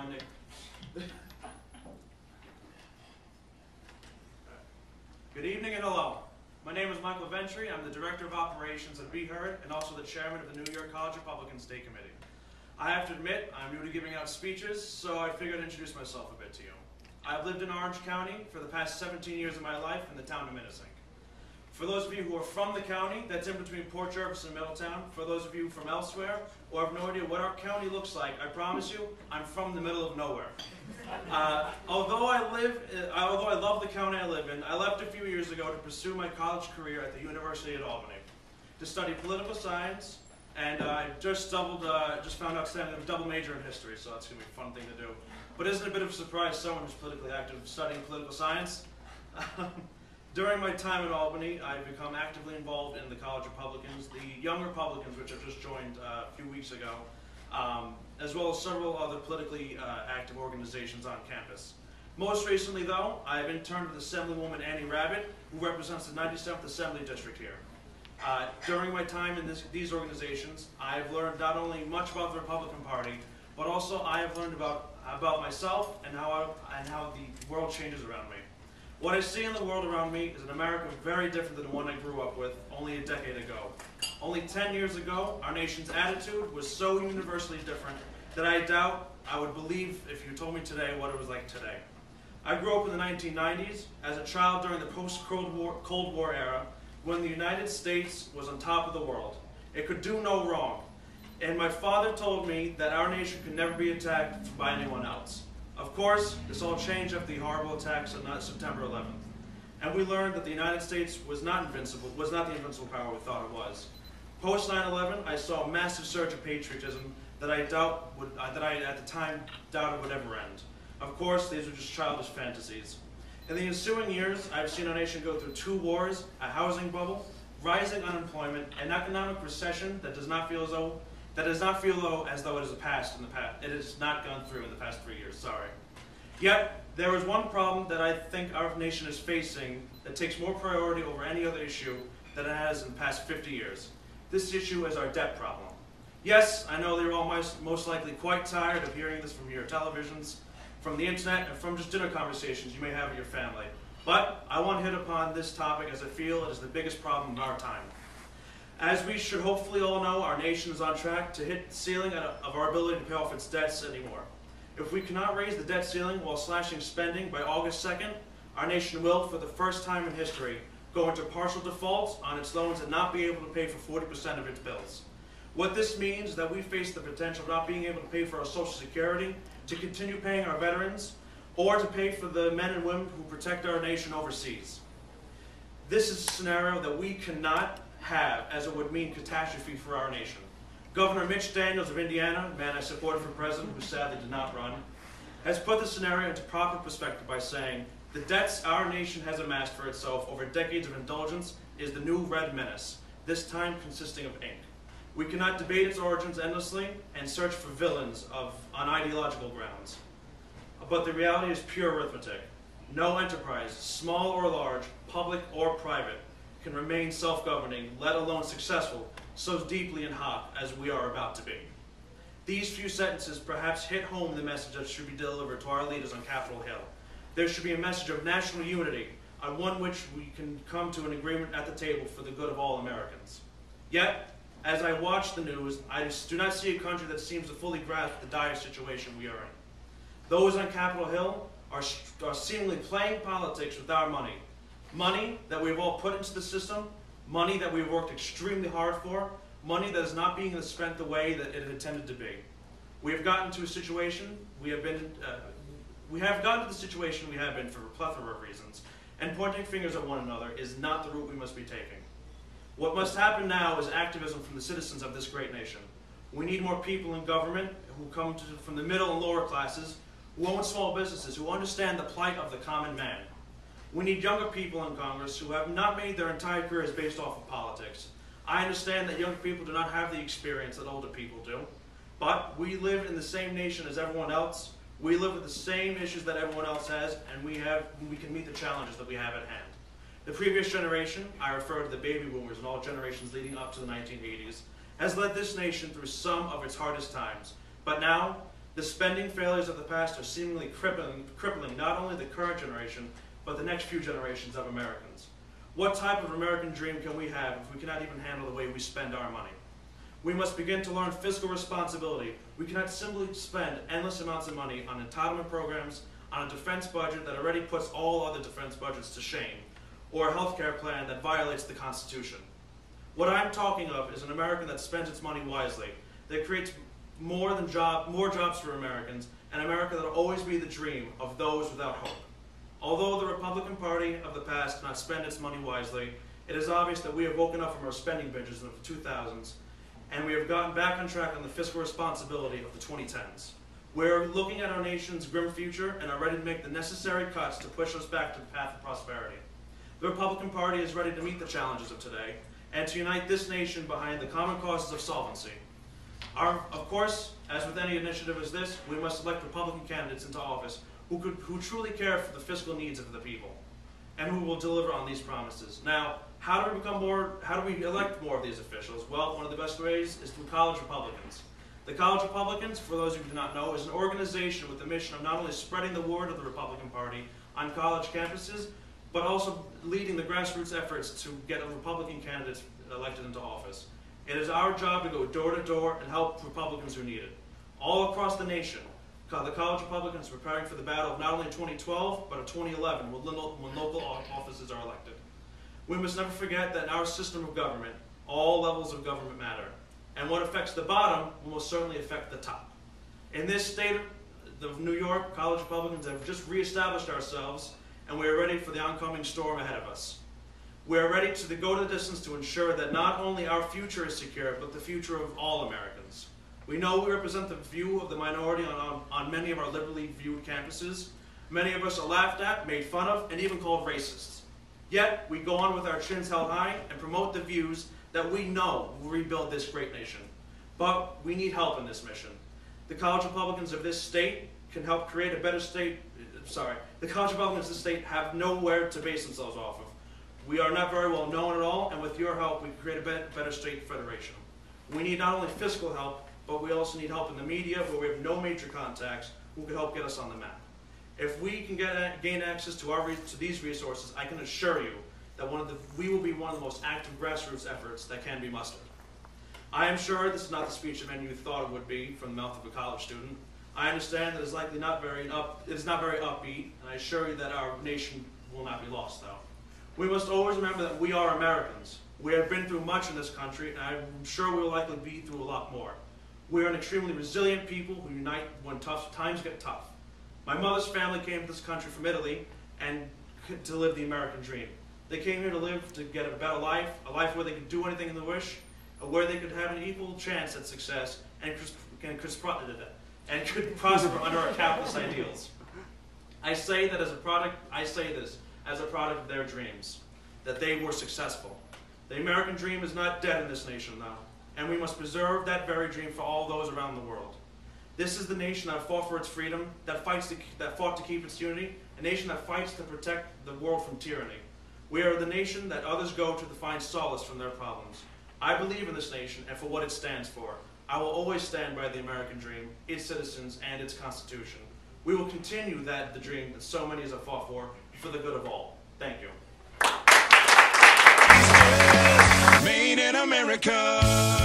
my name. Good evening and hello. My name is Michael Ventre. I'm the Director of Operations at Be Heard and also the Chairman of the New York College Republican State Committee. I have to admit, I'm new to giving out speeches, so I figured I'd introduce myself a bit to you. I've lived in Orange County for the past 17 years of my life in the town of Minnesink. For those of you who are from the county, that's in between Port Jervis and Middletown. For those of you from elsewhere or have no idea what our county looks like, I promise you, I'm from the middle of nowhere. Although I love the county I live in, I left a few years ago to pursue my college career at the University of Albany to study political science, and I just found out I'm a double major in history, so that's going to be a fun thing to do. But isn't it a bit of a surprise someone who's politically active studying political science? During my time at Albany, I've become actively involved in the College Republicans, the Young Republicans, which I've just joined a few weeks ago, as well as several other politically active organizations on campus. Most recently, though, I've interned with Assemblywoman Annie Rabbitt, who represents the 97th Assembly District here. During my time in these organizations, I've learned not only much about the Republican Party, but also I have learned about myself and how the world changes around me. What I see in the world around me is an America very different than the one I grew up with only a decade ago. Only 10 years ago, our nation's attitude was so universally different that I doubt I would believe if you told me today what it was like today. I grew up in the 1990s as a child during the post-Cold War era when the United States was on top of the world. It could do no wrong. And my father told me that our nation could never be attacked by anyone else. Of course, this all changed after the horrible attacks on September 11th. And we learned that the United States was not the invincible power we thought it was. Post 9/11, I saw a massive surge of patriotism that I at the time doubted would ever end. Of course, these were just childish fantasies. In the ensuing years, I've seen our nation go through 2 wars, a housing bubble, rising unemployment, an economic recession that does not feel as though it has not gone through in the past 3 years, sorry. Yet, there is one problem that I think our nation is facing that takes more priority over any other issue than it has in the past 50 years. This issue is our debt problem. Yes, I know that you're all most likely quite tired of hearing this from your televisions, from the internet, and from just dinner conversations you may have with your family. But I want to hit upon this topic as I feel it is the biggest problem of our time. As we should hopefully all know, our nation is on track to hit the ceiling of our ability to pay off its debts anymore. If we cannot raise the debt ceiling while slashing spending by August 2nd, our nation will, for the first time in history, go into partial default on its loans and not be able to pay for 40% of its bills. What this means is that we face the potential of not being able to pay for our Social Security, to continue paying our veterans, or to pay for the men and women who protect our nation overseas. This is a scenario that we cannot have, as it would mean catastrophe for our nation. Governor Mitch Daniels of Indiana, a man I supported for president who sadly did not run, has put the scenario into proper perspective by saying, the debts our nation has amassed for itself over decades of indulgence is the new red menace, this time consisting of ink. We cannot debate its origins endlessly and search for villains on ideological grounds. But the reality is pure arithmetic. No enterprise, small or large, public or private, can remain self-governing, let alone successful, so deeply and hot as we are about to be. These few sentences perhaps hit home the message that should be delivered to our leaders on Capitol Hill. There should be a message of national unity, on one which we can come to an agreement at the table for the good of all Americans. Yet, as I watch the news, I do not see a country that seems to fully grasp the dire situation we are in. Those on Capitol Hill are seemingly playing politics with our money. Money that we've all put into the system, money that we've worked extremely hard for, money that is not being spent the way that it intended to be. We have gotten to a situation we have been for a plethora of reasons, and pointing fingers at one another is not the route we must be taking. What must happen now is activism from the citizens of this great nation. We need more people in government who come from the middle and lower classes, who own small businesses, who understand the plight of the common man. We need younger people in Congress who have not made their entire careers based off of politics. I understand that younger people do not have the experience that older people do, but we live in the same nation as everyone else. We live with the same issues that everyone else has, and we can meet the challenges that we have at hand. The previous generation, I refer to the baby boomers and all generations leading up to the 1980s, has led this nation through some of its hardest times. But now, The spending failures of the past are seemingly crippling not only the current generation, but the next few generations of Americans. What type of American dream can we have if we cannot even handle the way we spend our money? We must begin to learn fiscal responsibility. We cannot simply spend endless amounts of money on entitlement programs, on a defense budget that already puts all other defense budgets to shame, or a health care plan that violates the Constitution. What I'm talking of is an American that spends its money wisely, that creates more jobs for Americans, an America that will always be the dream of those without hope. Although the Republican Party of the past did not spend its money wisely, it is obvious that we have woken up from our spending binges in the 2000s, and we have gotten back on track on the fiscal responsibility of the 2010s. We're looking at our nation's grim future and are ready to make the necessary cuts to push us back to the path of prosperity. The Republican Party is ready to meet the challenges of today and to unite this nation behind the common causes of solvency. Of course, as with any initiative as this, we must elect Republican candidates into office who truly care for the fiscal needs of the people and who will deliver on these promises. Now, how do we elect more of these officials? Well, one of the best ways is through college Republicans. The College Republicans, for those who do not know, is an organization with the mission of not only spreading the word of the Republican Party on college campuses, but also leading the grassroots efforts to get Republican candidates elected into office. It is our job to go door to door and help Republicans who need it. All across the nation, the College Republicans are preparing for the battle of not only 2012, but of 2011, when local offices are elected. We must never forget that in our system of government, all levels of government matter. And what affects the bottom will most certainly affect the top. In this state of New York, College Republicans have just reestablished ourselves, and we are ready for the oncoming storm ahead of us. We are ready to go the distance to ensure that not only our future is secure, but the future of all Americans. We know we represent the view of the minority on many of our liberally viewed campuses. Many of us are laughed at, made fun of, and even called racists. Yet, we go on with our chins held high and promote the views that we know will rebuild this great nation. But we need help in this mission. The College Republicans of this state can help create a better state. The College Republicans of this state have nowhere to base themselves off of. We are not very well known at all, and with your help, we can create a better state federation. We need not only fiscal help, but we also need help in the media, where we have no major contacts who can help get us on the map. If we can gain access to these resources, I can assure you that we will be one of the most active grassroots efforts that can be mustered. I am sure this is not the speech of any you thought it would be from the mouth of a college student. I understand that it is likely not very upbeat, and I assure you that our nation will not be lost, though. We must always remember that we are Americans. We have been through much in this country, and I'm sure we will likely be through a lot more. We are an extremely resilient people who unite when times get tough. My mother's family came to this country from Italy and to live the American dream. They came here to live to get a better life, a life where they could do anything they wish, where they could have an equal chance at success and could prosper under our capitalist ideals. I say this as a product of their dreams, that they were successful. The American dream is not dead in this nation, though, and we must preserve that very dream for all those around the world. This is the nation that fought for its freedom, that fought to keep its unity, a nation that fights to protect the world from tyranny. We are the nation that others go to find solace from their problems. I believe in this nation and for what it stands for. I will always stand by the American dream, its citizens, and its Constitution. We will continue the dream that so many have fought for the good of all. Thank you. Made in America.